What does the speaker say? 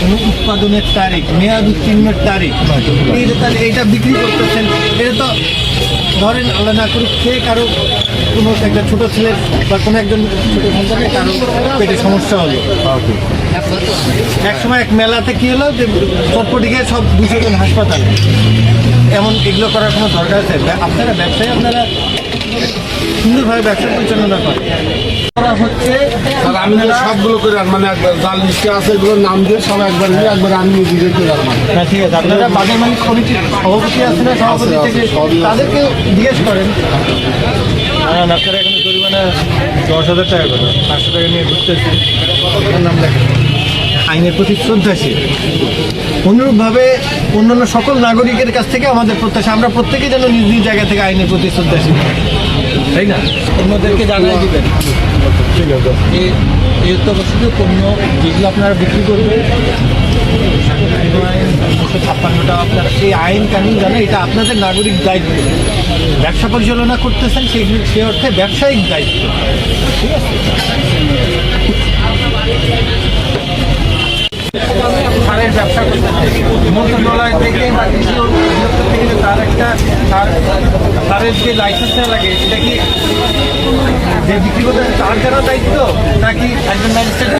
কোনো উৎপাদনের তারিখ, মেয়াদ উত্তীর্ণের তারিখ, তাহলে এইটা বিক্রি করতেছেন, এটা তো ধরেন আল্লাহ না করুক খেয়ে কারো কোনো একটা ছোটো ছেলের বা কোনো একজন ছোটো সন্তানের কারো পেটে সমস্যা হলো। এক সময় এক মেলাতে কী হলো যে চটপটিকে সব 200 জন হাসপাতালে, এমন এগুলো করার কোনো দরকার আছে? আপনারা ব্যবসায়ী, আপনারা সুন্দরভাবে ব্যবসা পরিচালনা করেন। হচ্ছে আমি সবগুলো করে মানে জাল লিস্টে আছে এগুলোর নাম দিয়ে সব একবার নিয়ে একবার আমি নিজে করে ঠিক আছে। আপনারা বাজার মালিক কমিটির সভাপতি আছে না, সভাপতি থেকে তাদেরকে জিজ্ঞেস করেন। আপনারা এখানে জরিমানা 10,000 টাকা করে 500 টাকা নিয়ে ঘুরতেছে, নাম লেখেন আইনের প্রতি শ্রদ্ধাশীল। অনুরূপভাবে অন্যান্য সকল নাগরিকের কাছ থেকে আমাদের প্রত্যাশা, আমরা প্রত্যেকেই যেন নিজ নিজ জায়গা থেকে আইনের প্রতি শ্রদ্ধাশীল, তাই না? অন্যদেরকে জানাই দিবেন এই অত্যাবশ্যকীয় পণ্য যেগুলো আপনারা বিক্রি করবেন, আইন 256টা আপনারা এই আইন কানুন জানেন, এটা আপনাদের নাগরিক দায়িত্ব। ব্যবসা পরিচালনা করতেছেন সেই অর্থে ব্যবসায়িক দায়িত্ব, ঠিক আছে? সারের ব্যবসা করতেছে মন্ত্রণালয় থেকে বা কৃষি অধিদপ্তর থেকে তার একটা সারের যে লাইসেন্সটা লাগে, এটা কি যে বিক্রি করতে তার যারা দায়িত্ব নাকি একজন ম্যাজিস্ট্রেট?